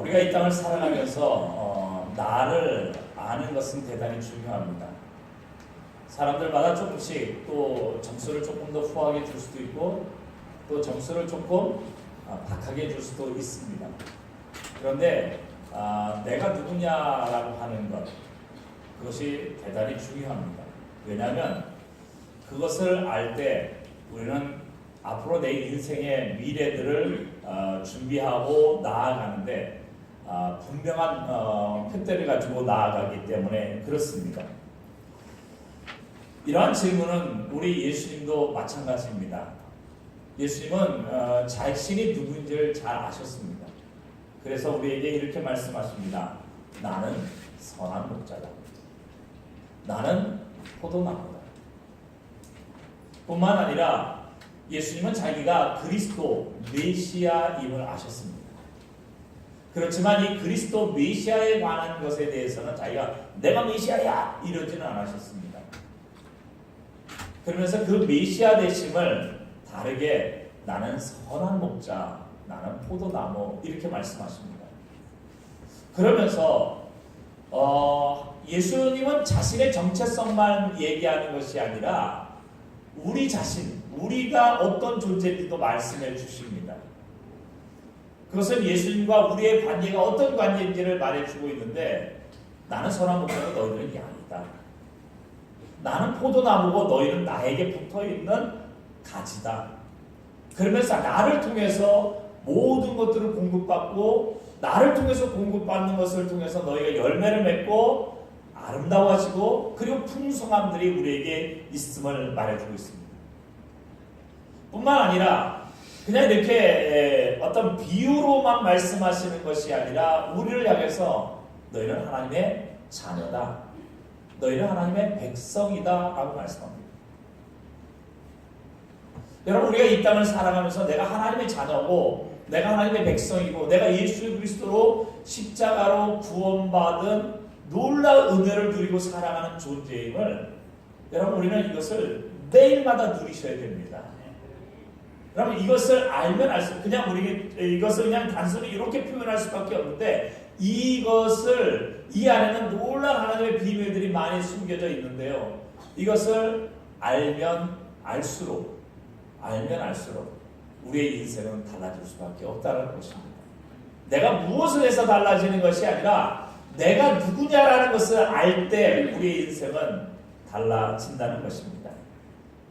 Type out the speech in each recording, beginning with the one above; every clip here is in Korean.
우리가 이 땅을 살아가면서 나를 아는 것은 대단히 중요합니다. 사람들마다 조금씩 또 점수를 조금 더 후하게 줄 수도 있고 또 점수를 조금 박하게 줄 수도 있습니다. 그런데 내가 누구냐라고 하는 것, 그것이 대단히 중요합니다. 왜냐하면 그것을 알 때 우리는 앞으로 내 인생의 미래들을 준비하고 나아가는데 분명한 표대를 가지고 나아가기 때문에 그렇습니다. 이러한 질문은 우리 예수님도 마찬가지입니다. 예수님은 자신이 누구인지를 잘 아셨습니다. 그래서 우리에게 이렇게 말씀하십니다. 나는 선한 목자다. 나는 포도나무다. 뿐만 아니라 예수님은 자기가 그리스도 메시아임을 아셨습니다. 그렇지만 이 그리스도 메시아에 관한 것에 대해서는 자기가 내가 메시아야 이러지는 않으셨습니다. 그러면서 그 메시아 되심을 다르게 나는 선한 목자, 나는 포도나무 이렇게 말씀하십니다. 그러면서 예수님은 자신의 정체성만 얘기하는 것이 아니라 우리 자신, 우리가 어떤 존재인지도 말씀해 주십니다. 그것은 예수님과 우리의 관계가 어떤 관계인지를 말해주고 있는데 나는 선한 목자고 너희들은 양이다. 나는 포도나무고 너희는 나에게 붙어있는 가지다. 그러면서 나를 통해서 모든 것들을 공급받고 나를 통해서 공급받는 것을 통해서 너희가 열매를 맺고 아름다워지고 그리고 풍성함들이 우리에게 있음을 말해주고 있습니다. 뿐만 아니라 그냥 이렇게 어떤 비유로만 말씀하시는 것이 아니라 우리를 향해서 너희는 하나님의 자녀다. 너희는 하나님의 백성이다 라고 말씀합니다. 여러분 우리가 이 땅을 살아가면서 내가 하나님의 자녀고 내가 하나님의 백성이고 내가 예수 그리스도로 십자가로 구원받은 놀라운 은혜를 누리고 살아가는 존재임을 여러분 우리는 이것을 매일마다 누리셔야 됩니다. 여러분 이것을 알면 알수록 그냥 우리 이것을 그냥 단순히 이렇게 표현할 수밖에 없는데 이것을 이 안에는 놀라운 하나님의 비밀들이 많이 숨겨져 있는데요. 이것을 알면 알수록 우리의 인생은 달라질 수밖에 없다는 것입니다. 내가 무엇을 해서 달라지는 것이 아니라 내가 누구냐라는 것을 알 때 우리의 인생은 달라진다는 것입니다.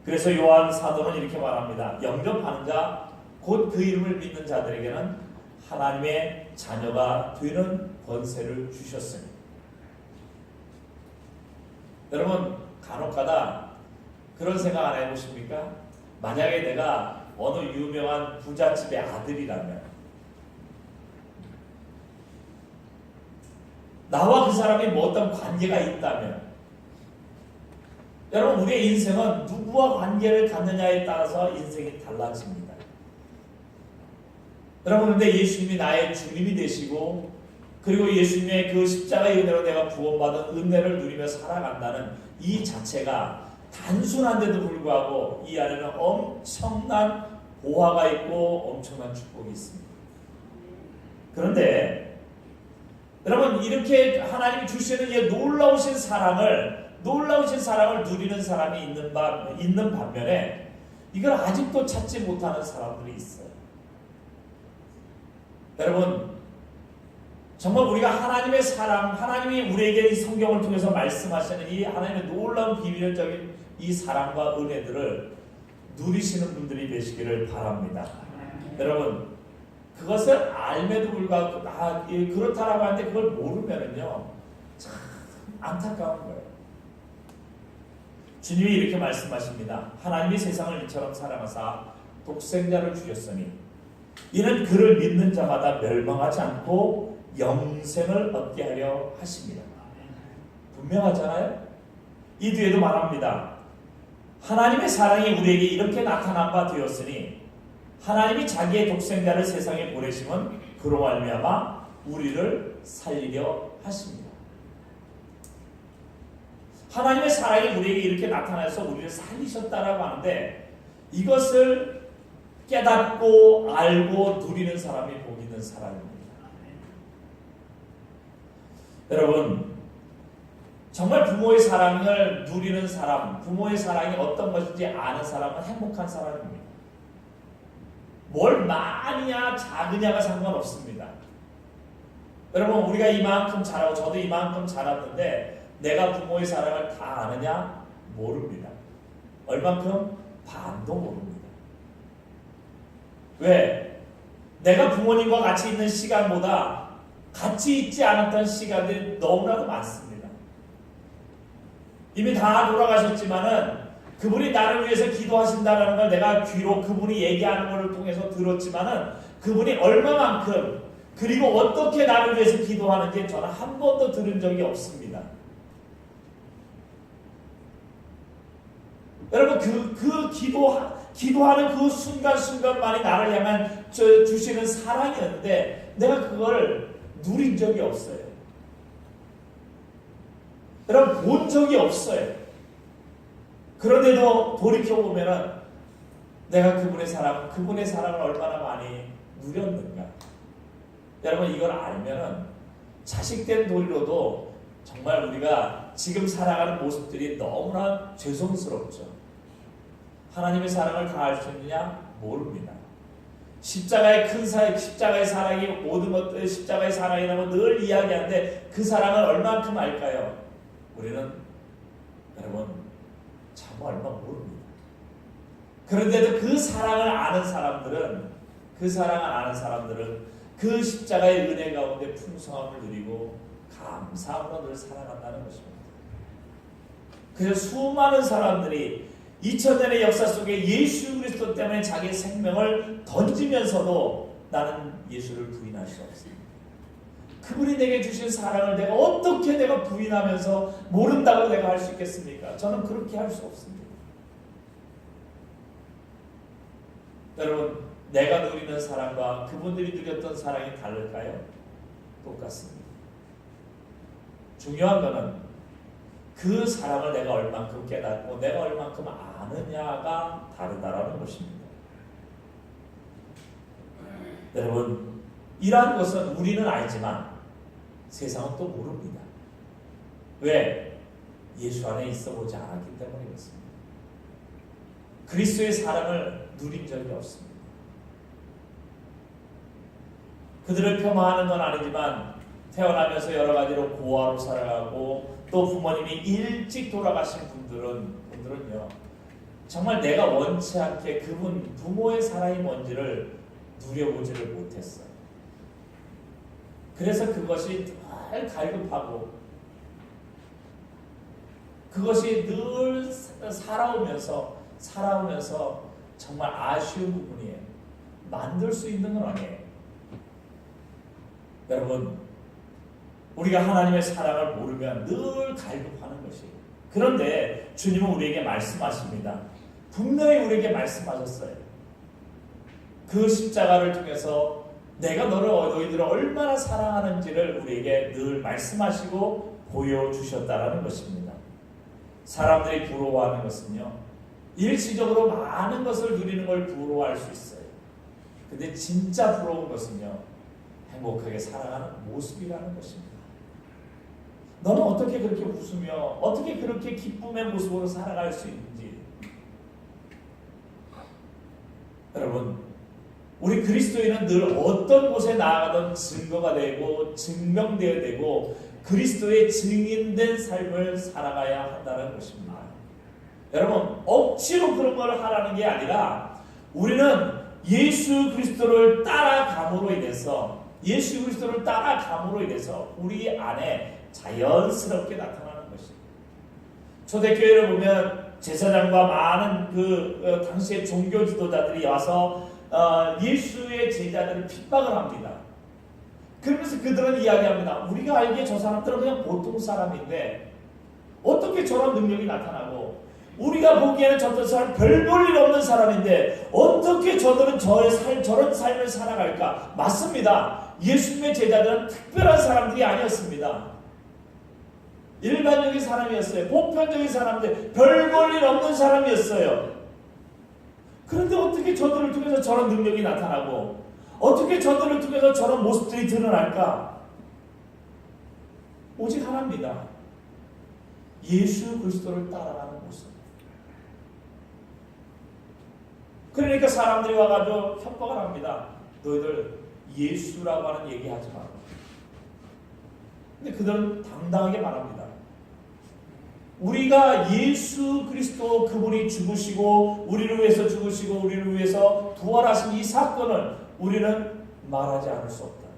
그래서 요한 사도는 이렇게 말합니다. 영접하는 자, 곧 그 이름을 믿는 자들에게는 하나님의 자녀가 되는 권세를 주셨으니. 여러분 간혹가다 그런 생각 안 해보십니까? 만약에 내가 어느 유명한 부잣집의 아들이라면 나와 그 사람이 뭐 어떤 관계가 있다면 여러분 우리의 인생은 누구와 관계를 갖느냐에 따라서 인생이 달라집니다. 여러분 근데 예수님이 나의 주님이 되시고 그리고 예수님의 그 십자가의 은혜로 내가 구원받은 은혜를 누리며 살아간다는 이 자체가 단순한데도 불구하고 이 안에는 엄청난 보화가 있고 엄청난 축복이 있습니다. 그런데 여러분 이렇게 하나님이 주시는 이 놀라우신 사랑을 누리는 사람이 있는 반면에 이걸 아직도 찾지 못하는 사람들이 있어요. 여러분 정말 우리가 하나님의 사랑, 하나님이 우리에게 이 성경을 통해서 말씀하시는 이 하나님의 놀라운 비밀적인 이 사랑과 은혜들을 누리시는 분들이 되시기를 바랍니다. 여러분 그것을 알매도 불구하고 그렇다라고 하는데 그걸 모르면은요 참 안타까운 거예요. 주님이 이렇게 말씀하십니다. 하나님이 세상을 이처럼 사랑하사 독생자를 주셨으니 이는 그를 믿는 자마다 멸망하지 않고 영생을 얻게 하려 하십니다. 분명하잖아요. 이 뒤에도 말합니다. 하나님의 사랑이 우리에게 이렇게 나타난 바 되었으니 하나님이 자기의 독생자를 세상에 보내심은 그로 말미암아 우리를 살리려 하십니다. 하나님의 사랑이 우리에게 이렇게 나타나서 우리를 살리셨다라고 하는데 이것을 깨닫고 알고 누리는 사람이 복 있는 사람입니다. 여러분, 정말 부모의 사랑을 누리는 사람, 부모의 사랑이 어떤 것인지 아는 사람은 행복한 사람입니다. 뭘 많이냐 작으냐가 상관없습니다. 여러분, 우리가 이만큼 자라고 저도 이만큼 자랐는데 내가 부모의 사랑을 다 아느냐? 모릅니다. 얼만큼? 반도 모릅니다. 왜? 내가 부모님과 같이 있는 시간보다 같이 있지 않았던 시간들이 너무나도 많습니다. 이미 다 돌아가셨지만은 그분이 나를 위해서 기도하신다는 걸 내가 귀로 그분이 얘기하는 것을 통해서 들었지만은 그분이 얼마만큼 그리고 어떻게 나를 위해서 기도하는지 저는 한 번도 들은 적이 없습니다. 여러분, 기도하는 그 순간순간만이 나를 향한 주시는 사랑이었는데 내가 그걸 누린 적이 없어요. 여러분, 본 적이 없어요. 그런데도 돌이켜보면은 내가 그분의 사랑을 얼마나 많이 누렸는가. 여러분, 이걸 알면은 자식된 도리로도 정말 우리가 지금 살아가는 모습들이 너무나 죄송스럽죠. 하나님의 사랑을 다 알 수 있느냐? 모릅니다. 십자가의 십자가의 사랑이 모든 것들 십자가의 사랑이라고 늘 이야기하는데 그 사랑을 얼만큼 알까요? 우리는 여러분 정말 얼마 모릅니다. 그런데도 그 사랑을 아는 사람들은 그 십자가의 은혜 가운데 풍성함을 누리고 감사함으로 늘 살아간다는 것입니다. 그래서 수많은 사람들이 2000년의 역사 속에 예수 그리스도 때문에 자기의 생명을 던지면서도 나는 예수를 부인할 수 없습니다. 그분이 내게 주신 사랑을 내가 어떻게 내가 부인하면서 모른다고 내가 할 수 있겠습니까? 저는 그렇게 할 수 없습니다. 여러분, 내가 누리는 사랑과 그분들이 누렸던 사랑이 다를까요? 똑같습니다. 중요한 것은 그 사랑을 내가 얼만큼 깨닫고 내가 얼만큼 아느냐가 다르다라는 것입니다. 여러분, 이러한 것은 우리는 알지만 세상은 또 모릅니다. 왜? 예수 안에 있어 보지 않았기 때문에 그렇습니다. 그리스도의 사랑을 누린 적이 없습니다. 그들을 폄하하는 건 아니지만 태어나면서 여러 가지로 고아로 살아가고 또 부모님이 일찍 돌아가신 분들은요 정말 내가 원치 않게 그분 부모의 사랑이 뭔지를 누려보지를 못했어요. 그래서 그것이 늘 갈급하고 그것이 늘 살아오면서 정말 아쉬운 부분이에요. 만들 수 있는 건 아니에요. 여러분, 우리가 하나님의 사랑을 모르면 늘 갈급하는 것이에요. 그런데 주님은 우리에게 말씀하십니다. 분명히 우리에게 말씀하셨어요. 그 십자가를 통해서 내가 너희들을 얼마나 사랑하는지를 우리에게 늘 말씀하시고 보여주셨다라는 것입니다. 사람들이 부러워하는 것은요, 일시적으로 많은 것을 누리는 걸 부러워할 수 있어요. 근데 진짜 부러운 것은요, 행복하게 살아가는 모습이라는 것입니다. 너는 어떻게 그렇게 웃으며 어떻게 그렇게 기쁨의 모습으로 살아갈 수 있는지. 여러분, 우리 그리스도인은 늘 어떤 곳에 나아가든 증거가 되고 증명되어야 되고 그리스도의 증인된 삶을 살아가야 한다는 것입니다. 여러분, 억지로 그런 걸 하라는 게 아니라 우리는 예수 그리스도를 따라감으로 인해서 우리 안에 자연스럽게 나타나는 것입니다. 초대교회를 보면 제사장과 많은 당시의 종교 지도자들이 와서 예수의 제자들을 핍박을 합니다. 그러면서 그들은 이야기합니다. 우리가 알기에 저 사람들은 그냥 보통 사람인데 어떻게 저런 능력이 나타나고 우리가 보기에는 저 사람 별 볼 일 없는 사람인데 어떻게 저들은 저런 삶을 살아갈까? 맞습니다. 예수님의 제자들은 특별한 사람들이 아니었습니다. 일반적인 사람이었어요. 보편적인 사람들, 별 볼 일 없는 사람이었어요. 그런데 어떻게 저들을 통해서 저런 능력이 나타나고 어떻게 저들을 통해서 저런 모습들이 드러날까? 오직 하나입니다. 예수 그리스도를 따라가는 모습. 그러니까 사람들이 와가지고 협박을 합니다. 너희들 예수라고 하는 얘기하지 마라. 근데 그들은 당당하게 말합니다. 우리가 예수 그리스도 그분이 죽으시고 우리를 위해서 죽으시고 우리를 위해서 부활하신 이 사건을 우리는 말하지 않을 수 없다.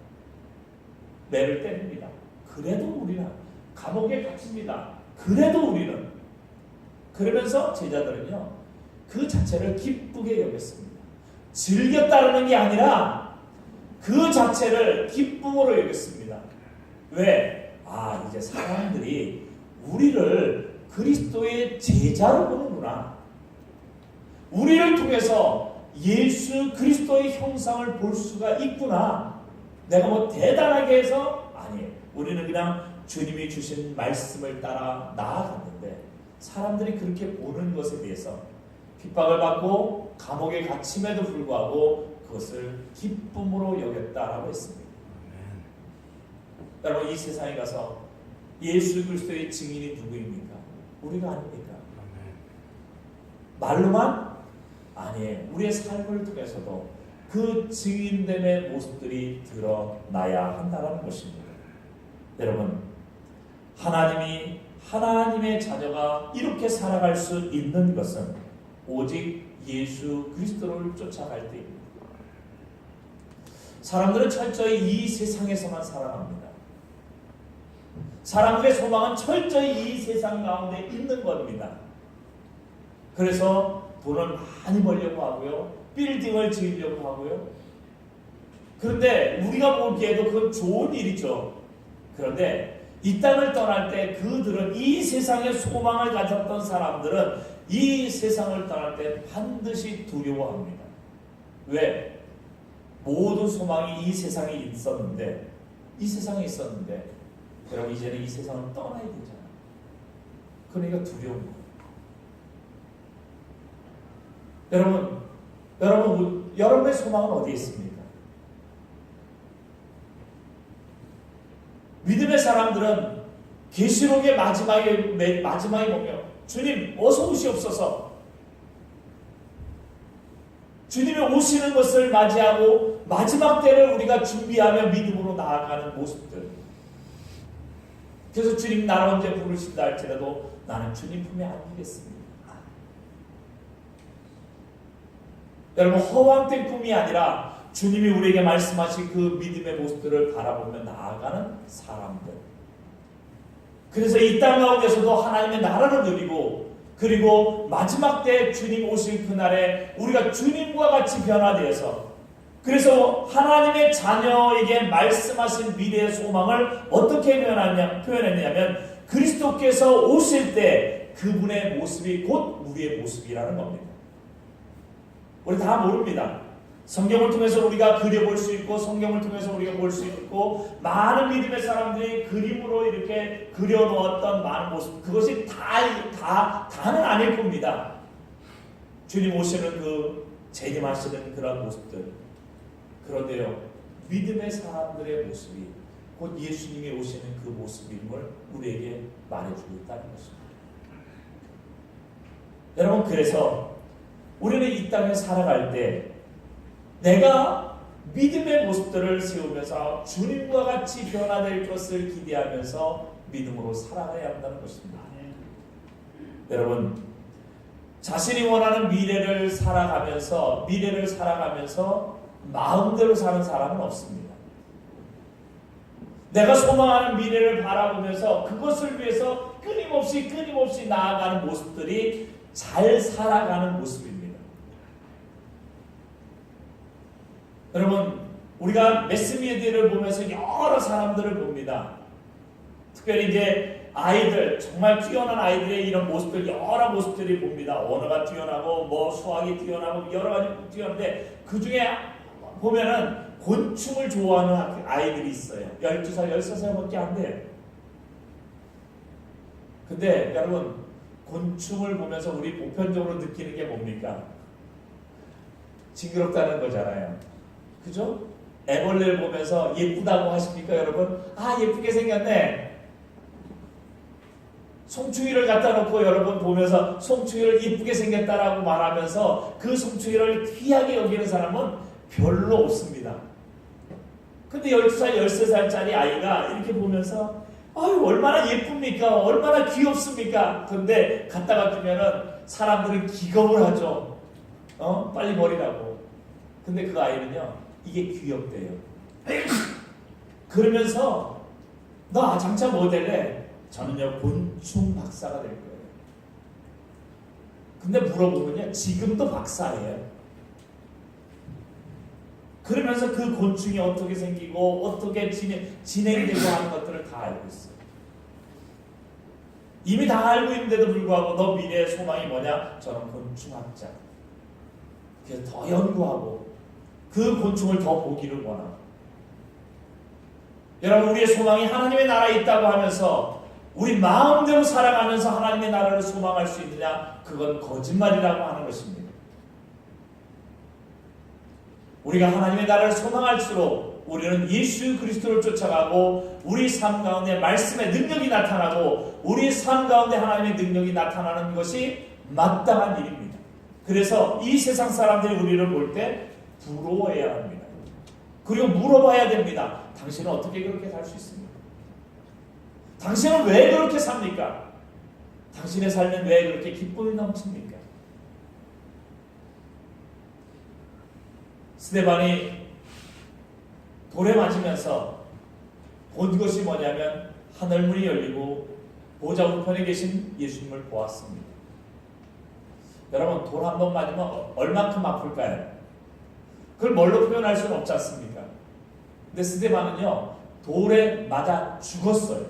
매를 때립니다. 그래도 우리는 감옥에 갇힙니다. 그래도 우리는 그러면서 제자들은요 그 자체를 기쁘게 여겼습니다. 즐겨 따르는 게 아니라 그 자체를 기쁨으로 여겼습니다. 왜? 이제 사람들이 우리를 그리스도의 제자로 보는구나. 우리를 통해서 예수 그리스도의 형상을 볼 수가 있구나. 내가 뭐 대단하게 해서 아니에요. 우리는 그냥 주님이 주신 말씀을 따라 나아갔는데 사람들이 그렇게 보는 것에 대해서 핍박을 받고 감옥에 갇힘에도 불구하고 그것을 기쁨으로 여겼다라고 했습니다. 여러분 이 세상에 가서 예수 그리스도의 증인이 누구입니까? 우리가 아닙니까? 말로만? 아니에요. 우리의 삶을 통해서도 그 증인됨의 모습들이 드러나야 한다는 것입니다. 여러분 하나님이 하나님의 자녀가 이렇게 살아갈 수 있는 것은 오직 예수 그리스도를 쫓아갈 때입니다. 사람들은 철저히 이 세상에서만 살아갑니다. 사람들의 소망은 철저히 이 세상 가운데 있는 겁니다. 그래서 돈을 많이 벌려고 하고요. 빌딩을 지으려고 하고요. 그런데 우리가 보기에도 그건 좋은 일이죠. 그런데 이 땅을 떠날 때 그들은 이 세상에 소망을 가졌던 사람들은 이 세상을 떠날 때 반드시 두려워합니다. 왜? 모든 소망이 이 세상에 있었는데 여러분 이제는 이 세상을 떠나야 되잖아요. 그러니까 두려운 거예요. 여러분의 소망은 어디에 있습니까? 믿음의 사람들은 계시록의 마지막에 보면 주님 어서 오시옵소서. 주님이 오시는 것을 맞이하고 마지막 때를 우리가 준비하며 믿음으로 나아가는 모습들. 그래서 주님 나를 언제 부르신다 할지라도 나는 주님 품에 안기겠습니다. 여러분 허황된 꿈이 아니라 주님이 우리에게 말씀하신 그 믿음의 모습들을 바라보며 나아가는 사람들. 그래서 이 땅 가운데서도 하나님의 나라를 누리고 그리고 마지막 때 주님 오실 그날에 우리가 주님과 같이 변화되어서 그래서 하나님의 자녀에게 말씀하신 미래의 소망을 어떻게 표현했냐면 그리스도께서 오실 때 그분의 모습이 곧 우리의 모습이라는 겁니다. 우리 다 모릅니다. 성경을 통해서 우리가 그려볼 수 있고 성경을 통해서 우리가 볼 수 있고 많은 믿음의 사람들이 그림으로 이렇게 그려놓았던 많은 모습 그것이 다는 아닐 겁니다. 주님 오시는 그 재림하시는 그런 모습들. 그런데요 믿음의 사람들의 모습이 곧 예수님이 오시는 그 모습임을 우리에게 말해주고 있다는 것입니다. 여러분 그래서 우리는 이 땅에 살아갈 때 내가 믿음의 모습들을 세우면서 주님과 같이 변화될 것을 기대하면서 믿음으로 살아가야 한다는 것입니다. 여러분 자신이 원하는 미래를 살아가면서 마음대로 사는 사람은 없습니다. 내가 소망하는 미래를 바라보면서 그것을 위해서 끊임없이 나아가는 모습들이 잘 살아가는 모습입니다. 여러분 우리가 매스미디어를 보면서 여러 사람들을 봅니다. 특별히 이제 아이들 정말 뛰어난 아이들의 이런 모습들 여러 모습들이 봅니다. 언어가 뛰어나고 뭐 수학이 뛰어나고 여러 가지 뛰어난데 그 중에 보면은 곤충을 좋아하는 아이들이 있어요. 12살, 13살밖에 안 돼요. 근데 여러분 곤충을 보면서 우리 보편적으로 느끼는 게 뭡니까? 징그럽다는 거잖아요. 그죠? 애벌레를 보면서 예쁘다고 하십니까 여러분? 예쁘게 생겼네. 송충이를 갖다 놓고 여러분 보면서 송충이를 이쁘게 생겼다라고 말하면서 그 송충이를 귀하게 여기는 사람은 별로 없습니다. 근데 12살, 13살짜리 아이가 이렇게 보면서 아유 얼마나 예쁩니까? 얼마나 귀엽습니까? 근데 갖다가 주면은 사람들은 기겁을 하죠. 빨리 버리라고. 근데 그 아이는요, 이게 귀엽대요. 그러면서 너 장차 뭐 될래? 저는요 곤충 박사가 될 거예요. 근데 물어보면요 지금도 박사예요. 그러면서 그 곤충이 어떻게 생기고 어떻게 진행되고 하는 것들을 다 알고 있어요. 이미 다 알고 있는데도 불구하고 너 미래의 소망이 뭐냐? 저는 곤충학자. 그래서 더 연구하고 그 곤충을 더 보기를 원하고. 여러분 우리의 소망이 하나님의 나라에 있다고 하면서 우리 마음대로 살아가면서 하나님의 나라를 소망할 수 있느냐? 그건 거짓말이라고 하는 것입니다. 우리가 하나님의 나라를 소망할수록 우리는 예수 그리스도를 쫓아가고 우리 삶 가운데 말씀의 능력이 나타나고 우리 삶 가운데 하나님의 능력이 나타나는 것이 마땅한 일입니다. 그래서 이 세상 사람들이 우리를 볼 때 부러워해야 합니다. 그리고 물어봐야 됩니다. 당신은 어떻게 그렇게 살 수 있습니까? 당신은 왜 그렇게 삽니까? 당신의 삶은 왜 그렇게 기쁨이 넘칩니까? 스데반이 돌에 맞으면서 본 것이 뭐냐면 하늘문이 열리고 보좌 우편에 계신 예수님을 보았습니다. 여러분 돌 한 번 맞으면 얼만큼 아플까요? 그걸 뭘로 표현할 수는 없지 않습니까? 근데 스데반은요 돌에 맞아 죽었어요.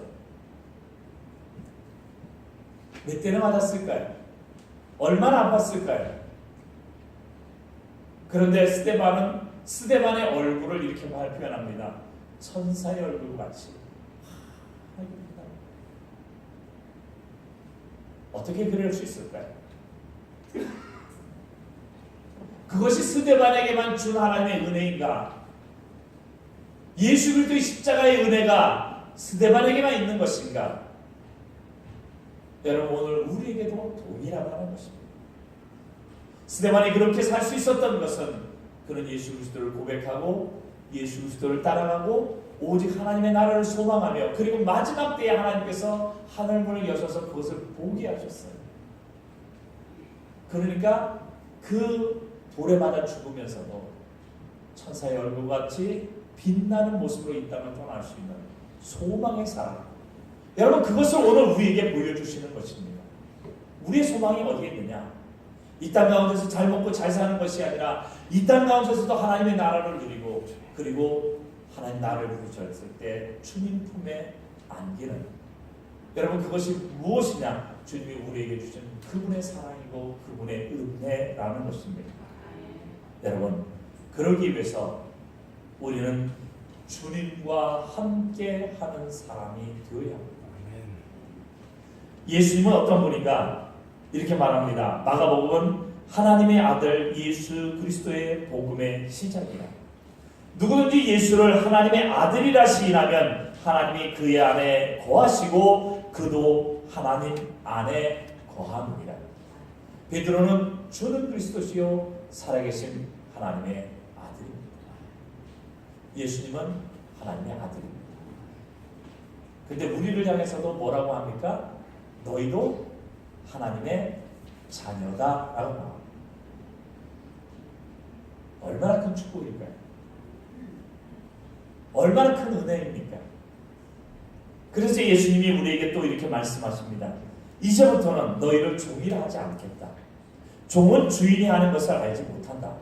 몇 대나 맞았을까요? 얼마나 아팠을까요? 그런데 스데반의 얼굴을 이렇게 표현합니다. 천사의 얼굴 같이. 어떻게 그럴 수 있을까요? 그것이 스데반에게만 준 하나님의 은혜인가? 예수 그리스도의 십자가의 은혜가 스데반에게만 있는 것인가? 여러분 오늘 우리에게도 동일하다는 것입니다. 스데반이 그렇게 살 수 있었던 것은 그는 예수 그리스도를 고백하고 예수 그리스도를 따라가고 오직 하나님의 나라를 소망하며 그리고 마지막 때에 하나님께서 하늘문을 여셔서 그것을 보게 하셨어요. 그러니까 그 돌에 맞아 죽으면서도 천사의 얼굴같이 빛나는 모습으로 이 땅을 떠날 수 있는 소망의 사람. 여러분 그것을 오늘 우리에게 보여주시는 것입니다. 우리의 소망이 어디에 있느냐? 이 땅 가운데서 잘 먹고 잘 사는 것이 아니라 이 땅 가운데서도 하나님의 나라를 누리고 그리고 하나님 나라를 부르셨을 때 주님 품에 안기는 여러분 그것이 무엇이냐? 주님이 우리에게 주신 그분의 사랑이고 그분의 은혜라는 것입니다. 여러분 그러기 위해서 우리는 주님과 함께 하는 사람이 되어야 합니다. 예수님은 어떤 분인가? 이렇게 말합니다. 마가복음은 하나님의 아들 예수 그리스도의 복음의 시작이다. 누구든지 예수를 하나님의 아들이라 시인하면 하나님이 그의 안에 거하시고 그도 하나님 안에 거하느니라. 베드로는 주는 그리스도시요 살아계신 하나님의 아들입니다. 예수님은 하나님의 아들입니다. 근데 우리를 향해서도 뭐라고 합니까? 너희도 하나님의 자녀다라고 말합니다. 얼마나 큰 축복일까요? 얼마나 큰 은혜입니까? 그래서 예수님이 우리에게 또 이렇게 말씀하십니다. 이제부터는 너희를 종이라 하지 않겠다. 종은 주인이 하는 것을 알지 못한다.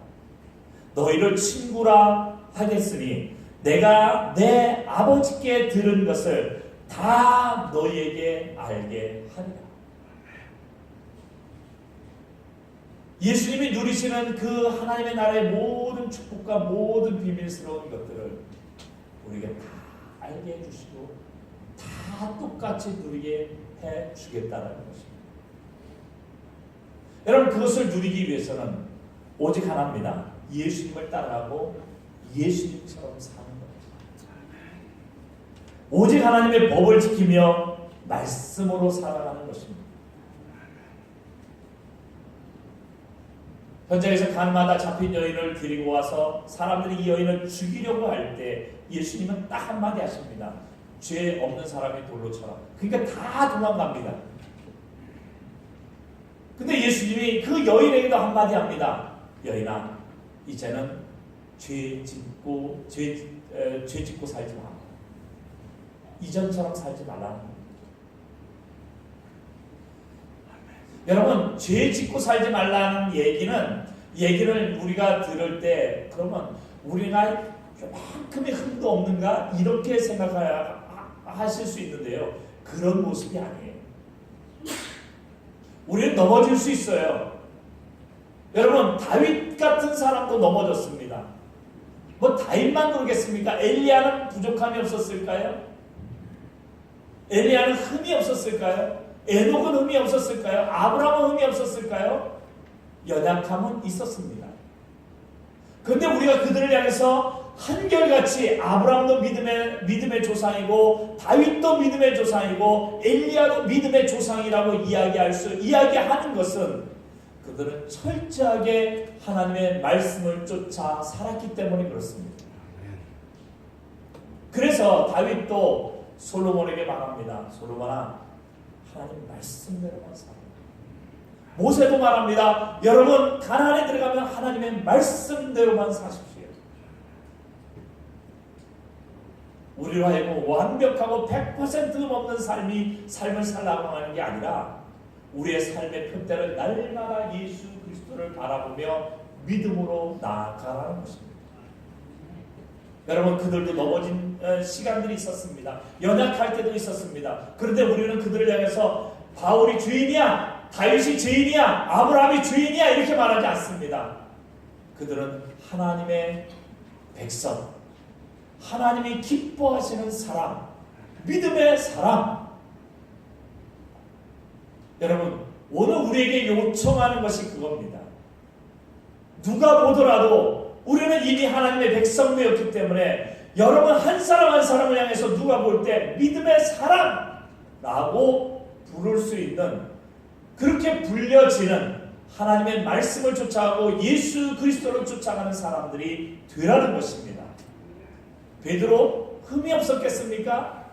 너희를 친구라 하겠으니 내가 내 아버지께 들은 것을 다 너희에게 알게 하리라. 예수님이 누리시는 그 하나님의 나라의 모든 축복과 모든 비밀스러운 것들을 우리에게 다 알게 해주시고 다 똑같이 누리게 해주겠다는 것입니다. 여러분 그것을 누리기 위해서는 오직 하나입니다. 예수님을 따라가고 예수님처럼 사는 것. 오직 하나님의 법을 지키며 말씀으로 살아가는 것입니다. 현장에서 강마다 잡힌 여인을 데리고 와서 사람들이 이 여인을 죽이려고 할 때 예수님은 딱 한마디 하십니다. 죄 없는 사람이 돌로 쳐라. 그러니까 다 도망갑니다. 근데 예수님이 그 여인에게도 한마디 합니다. 여인아, 이제는 죄 짓고 살지 마. 이전처럼 살지 말라는 겁니다. 여러분, 죄 짓고 살지 말라는 얘기를 우리가 들을 때, 그러면 우리가 그만큼의 흠도 없는가? 이렇게 생각하실 수 있는데요. 그런 모습이 아니에요. 우리는 넘어질 수 있어요. 여러분, 다윗 같은 사람도 넘어졌습니다. 뭐 다윗만 그러겠습니까? 엘리야는 부족함이 없었을까요? 엘리야는 흠이 없었을까요? 에녹은 흠이 없었을까요? 아브라함은 흠이 없었을까요? 연약함은 있었습니다. 그런데 우리가 그들을 향해서 한결같이 아브라함도 믿음의 조상이고 다윗도 믿음의 조상이고 엘리야도 믿음의 조상이라고 이야기하는 것은 그들은 철저하게 하나님의 말씀을 쫓아 살았기 때문에 그렇습니다. 그래서 다윗도 솔로몬에게 말합니다. 솔로몬아, 하나님 말씀대로만 살아. 모세도 말합니다. 여러분, 가나안에 들어가면 하나님의 말씀대로만 사십시오. 우리로 하여금 완벽하고 100% 없는 삶을 살라고 하는 게 아니라 우리의 삶의 표대를 날마다 예수 그리스도를 바라보며 믿음으로 나아가라는 것입니다. 여러분, 그들도 넘어진 시간들이 있었습니다. 연약할 때도 있었습니다. 그런데 우리는 그들을 향해서 바울이 주인이야, 다윗이 주인이야, 아브라함이 주인이야 이렇게 말하지 않습니다. 그들은 하나님의 백성, 하나님이 기뻐하시는 사람, 믿음의 사람. 여러분, 오늘 우리에게 요청하는 것이 그겁니다. 누가 보더라도 우리는 이미 하나님의 백성되었기 때문에 여러분 한 사람 한 사람을 향해서 누가 볼 때 믿음의 사람라고 부를 수 있는, 그렇게 불려지는 하나님의 말씀을 쫓아가고 예수 그리스도를 쫓아가는 사람들이 되라는 것입니다. 베드로 흠이 없었겠습니까?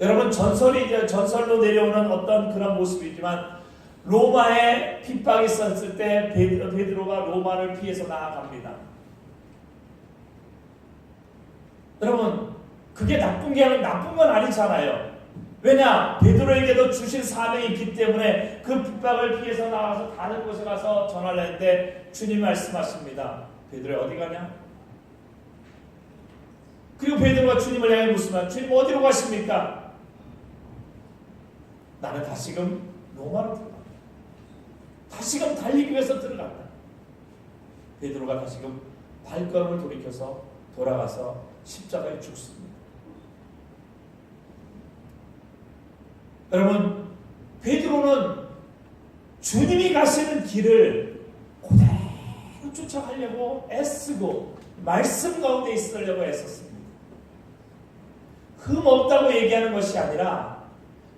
여러분, 전설로 내려오는 어떤 그런 모습이지만 로마에 핍박이 있었을 때 베드로가 로마를 피해서 나아갑니다. 여러분, 그게 나쁜 건 아니잖아요. 왜냐? 베드로에게도 주신 사명이 있기 때문에 그 핍박을 피해서 나가서 다른 곳에 가서 전화를 했는데 주님이 말씀하십니다. 베드로야, 어디 가냐? 그리고 베드로가 주님을 향해 묻습니다. 주님, 어디로 가십니까? 나는 다시금 로마로 들어간다. 다시금 달리기 위해서 들어간다. 베드로가 다시금 발걸음을 돌아가서 십자가에 죽습니다. 여러분, 베드로는 주님이 가시는 길을 그대로 쫓아가려고 애쓰고 말씀 가운데 있으려고 애썼습니다. 흠 없다고 얘기하는 것이 아니라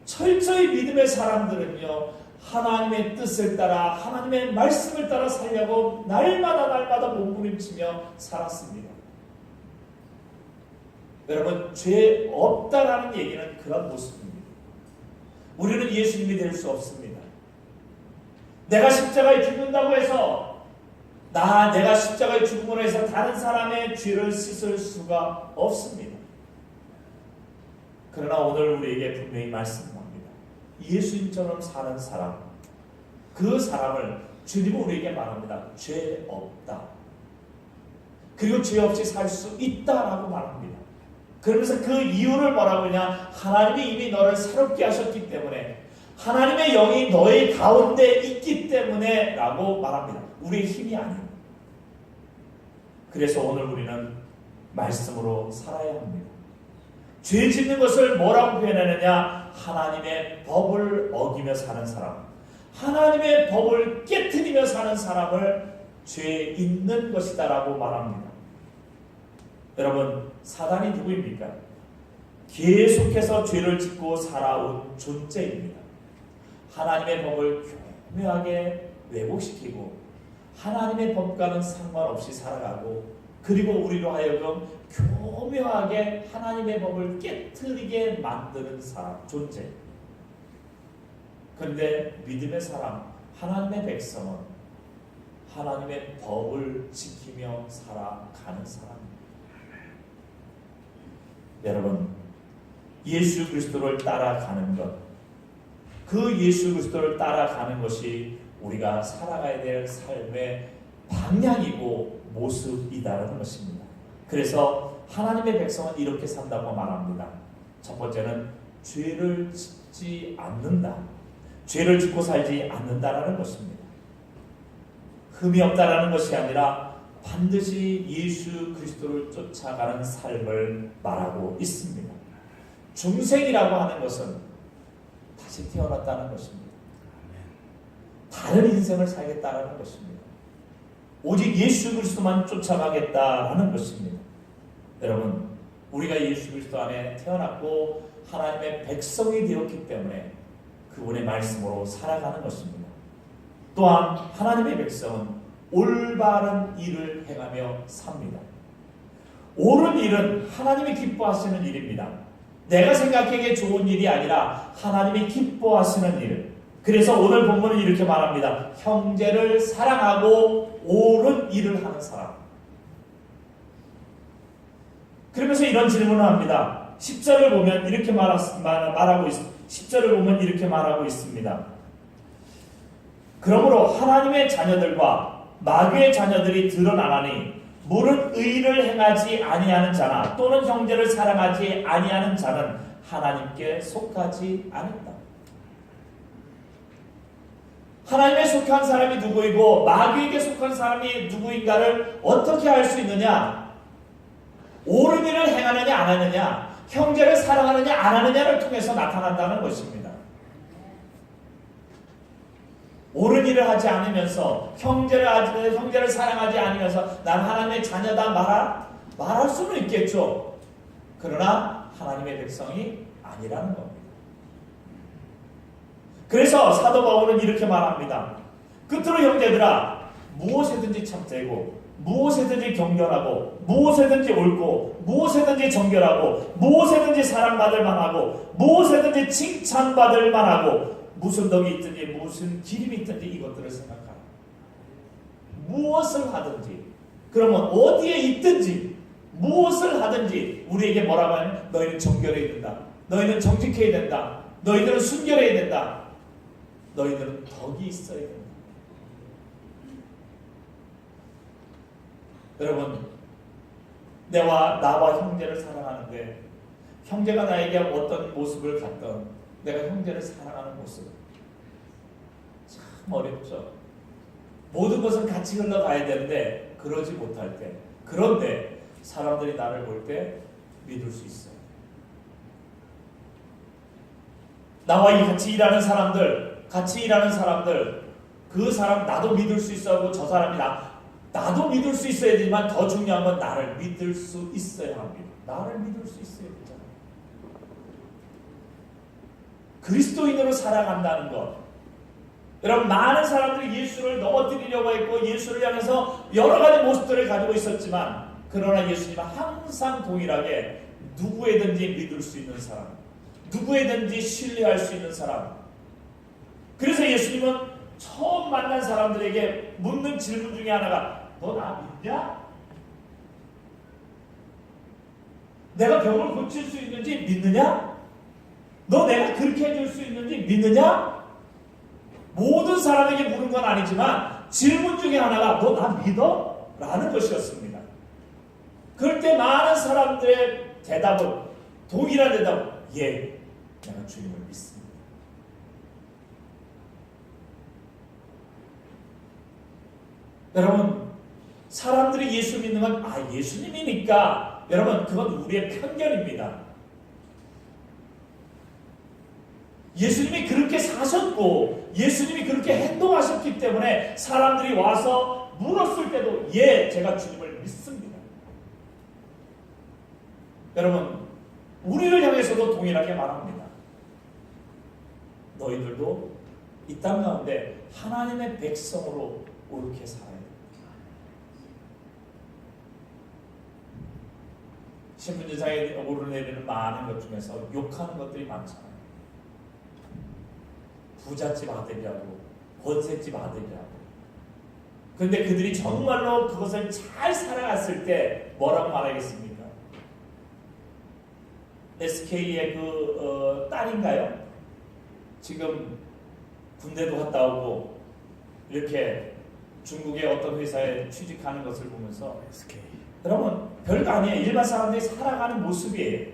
철저히 믿음의 사람들은요, 하나님의 뜻을 따라 하나님의 말씀을 따라 살려고 날마다 몸부림치며 살았습니다. 여러분, 죄 없다라는 얘기는 그런 모습입니다. 우리는 예수님이 될 수 없습니다. 내가 십자가에 죽는다고 해서 내가 십자가에 죽음으로 해서 다른 사람의 죄를 씻을 수가 없습니다. 그러나 오늘 우리에게 분명히 말씀합니다. 예수님처럼 사는 사람, 그 사람을 주님은 우리에게 말합니다. 죄 없다. 그리고 죄 없이 살 수 있다라고 말합니다. 그러면서 그 이유를 뭐라고 하냐? 하나님이 이미 너를 새롭게 하셨기 때문에, 하나님의 영이 너의 가운데 있기 때문에 라고 말합니다. 우리의 힘이 아니에요. 그래서 오늘 우리는 말씀으로 살아야 합니다. 죄 짓는 것을 뭐라고 표현하느냐? 하나님의 법을 어기며 사는 사람, 하나님의 법을 깨트리며 사는 사람을 죄 있는 것이다 라고 말합니다. 여러분, 사단이 누구입니까? 계속해서 죄를 짓고 살아온 존재입니다. 하나님의 법을 교묘하게 왜곡시키고 하나님의 법과는 상관없이 살아가고 그리고 우리로 하여금 교묘하게 하나님의 법을 깨트리게 만드는 사람, 존재. 그런데 믿음의 사람, 하나님의 백성은 하나님의 법을 지키며 살아가는 사람입니다. 여러분, 예수 그리스도를 따라가는 것, 그 예수 그리스도를 따라가는 것이 우리가 살아가야 될 삶의 방향이고 모습이다라는 것입니다. 그래서 하나님의 백성은 이렇게 산다고 말합니다. 첫 번째는 죄를 짓지 않는다. 죄를 짓고 살지 않는다라는 것입니다. 흠이 없다라는 것이 아니라 반드시 예수 그리스도를 쫓아가는 삶을 말하고 있습니다. 중생이라고 하는 것은 다시 태어났다는 것입니다. 다른 인생을 살겠다라는 것입니다. 오직 예수 그리스도만 쫓아가겠다라는 것입니다. 여러분, 우리가 예수 그리스도 안에 태어났고 하나님의 백성이 되었기 때문에 그분의 말씀으로 살아가는 것입니다. 또한 하나님의 백성은 올바른 일을 행하며 삽니다. 옳은 일은 하나님이 기뻐하시는 일입니다. 내가 생각하기에 좋은 일이 아니라 하나님이 기뻐하시는 일. 그래서 오늘 본문은 이렇게 말합니다. 형제를 사랑하고 옳은 일을 하는 사람. 그러면서 이런 질문을 합니다. 10절을 보면 이렇게 말하고 있습니다. 10절을 보면 이렇게 말하고 있습니다. 그러므로 하나님의 자녀들과 마귀의 자녀들이 드러나나니 물은 의를 행하지 아니하는 자나 또는 형제를 사랑하지 아니하는 자는 하나님께 속하지 않는다. 하나님에 속한 사람이 누구이고 마귀에게 속한 사람이 누구인가를 어떻게 알 수 있느냐? 옳은 일을 행하느냐 안 하느냐, 형제를 사랑하느냐 안 하느냐를 통해서 나타난다는 것입니다. 옳은 일을 하지 않으면서 형제를 사랑하지 않으면서 난 하나님의 자녀다 말할 수는 있겠죠. 그러나 하나님의 백성이 아니라는 겁니다. 그래서 사도 바울은 이렇게 말합니다. 끝으로 형제들아, 무엇에든지 참되고 무엇에든지 경건하고 무엇에든지 옳고 무엇에든지 정결하고 무엇에든지 사랑받을 만하고 무엇에든지 칭찬받을 만하고 무슨 덕이 있든지 무슨 기림이 있든지 이것들을 생각하라. 무엇을 하든지, 그러면 어디에 있든지 무엇을 하든지 우리에게 뭐라고 하냐면 너희는 정결해야 된다. 너희는 정직해야 된다. 너희들은 순결해야 된다. 너희들은 덕이 있어야 된다. 여러분, 나와 형제를 사랑하는데 형제가 나에게 어떤 모습을 갖던 내가 형제를 사랑하는 모습 참 어렵죠. 모든 것은 같이 흘러가야 되는데 그러지 못할 때, 그런데 사람들이 나를 볼 때 믿을 수 있어요. 나와 같이 일하는 사람들, 그 사람 나도 믿을 수 있어 하고 저 사람이 나도 믿을 수 있어야 되지만 더 중요한 건 나를 믿을 수 있어야 합니다. 나를 믿을 수 있어야 되잖아요. 그리스도인으로 살아간다는 것. 여러분, 많은 사람들이 예수를 넘어뜨리려고 했고 예수를 향해서 여러 가지 모습들을 가지고 있었지만 그러나 예수님은 항상 동일하게 누구에든지 믿을 수 있는 사람, 누구에든지 신뢰할 수 있는 사람. 그래서 예수님은 처음 만난 사람들에게 묻는 질문 중에 하나가 너 나 믿냐? 내가 병을 고칠 수 있는지 믿느냐? 너 내가 그렇게 해줄 수 있는지 믿느냐? 모든 사람에게 묻는 건 아니지만 질문 중에 하나가 너 나 믿어? 라는 것이었습니다. 그럴 때 많은 사람들의 대답은 동일한 대답은 예, 내가 주님을 믿습니다. 여러분, 사람들이 예수 믿는 건 예수님이니까 여러분 그건 우리의 편견입니다. 예수님이 그렇게 사셨고 예수님이 그렇게 행동하셨기 때문에 사람들이 와서 물었을 때도 예, 제가 주님을 믿습니다. 여러분, 우리를 향해서도 동일하게 말합니다. 너희들도 이 땅 가운데 하나님의 백성으로 옳게 살아야 돼. 신분지상에 오르내리는 많은 것 중에서 욕하는 것들이 많잖아요. 부잣집 아들이라고, 권세집 아들이라고. 근데 그들이 정말로 그것을 잘 살아갔을 때 뭐라고 말하겠습니까? SK의 딸인가요? 지금 군대도 갔다 오고 이렇게 중국의 어떤 회사에 취직하는 것을 보면서 SK. 여러분 별거 아니에요. 일반 사람들이 살아가는 모습이에요.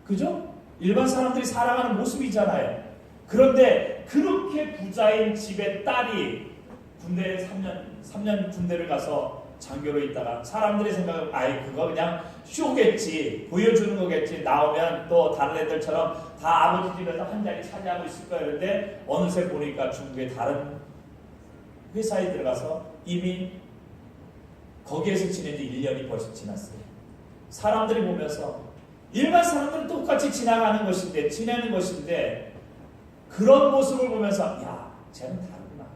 그죠? 일반 사람들이 살아가는 모습이잖아요. 그런데 그렇게 부자인 집의 딸이 군대에 3년 군대를 가서 장교로 있다가 사람들이 생각하면 아이 그거 그냥 쇼겠지, 보여주는 거겠지, 나오면 또 다른 애들처럼 다 아버지 집에서 한 자리 차지하고 있을 거야. 그런데 어느새 보니까 중국의 다른 회사에 들어가서 이미 거기에서 지낸 지 1년이 벌써 지났어요. 사람들이 보면서 일반 사람들은 똑같이 지내는 것인데 그런 모습을 보면서 야 쟤는 다르구나.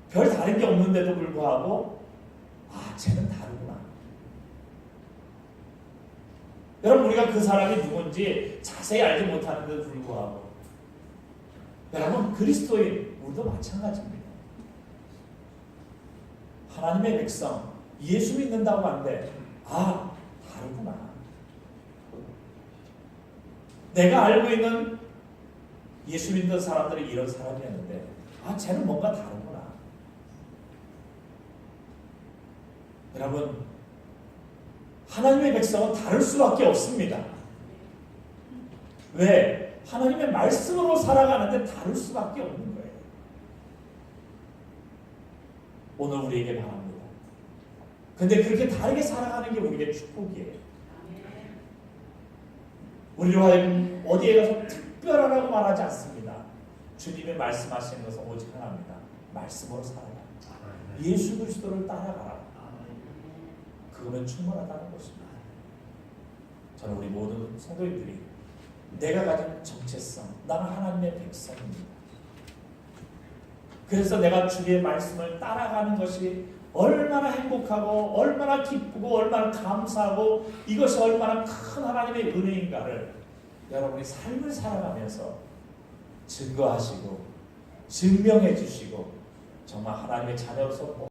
별 다른 게 없는데도 불구하고 아 쟤는 다르구나. 여러분 우리가 그 사람이 누군지 자세히 알지 못하는데도 불구하고 여러분 그리스도인 우리도 마찬가지입니다. 하나님의 백성 예수 믿는다고 하는데 아 다르구나. 내가 알고 있는 예수 믿는 사람들이 이런 사람이었는데 아 쟤는 뭔가 다르구나. 여러분 하나님의 백성은 다를 수밖에 없습니다. 왜? 하나님의 말씀으로 살아가는데 다를 수밖에 없는 거예요. 오늘 우리에게 바랍니다. 근데 그렇게 다르게 살아가는 게 우리에게 축복이에요. 우리로 하여금 어디에 가서 특별하라고 말하지 않습니다. 주님의 말씀하시는 것은 오직 하나입니다. 말씀으로 살아라. 예수 그리스도를 따라가라. 그거면 충분하다는 것입니다. 저는 우리 모든 성도님들이 내가 가진 정체성, 나는 하나님의 백성입니다. 그래서 내가 주의 말씀을 따라가는 것이 얼마나 행복하고 얼마나 기쁘고 얼마나 감사하고 이것이 얼마나 큰 하나님의 은혜인가를 여러분이 삶을 살아가면서 증거하시고 증명해 주시고 정말 하나님의 자녀로서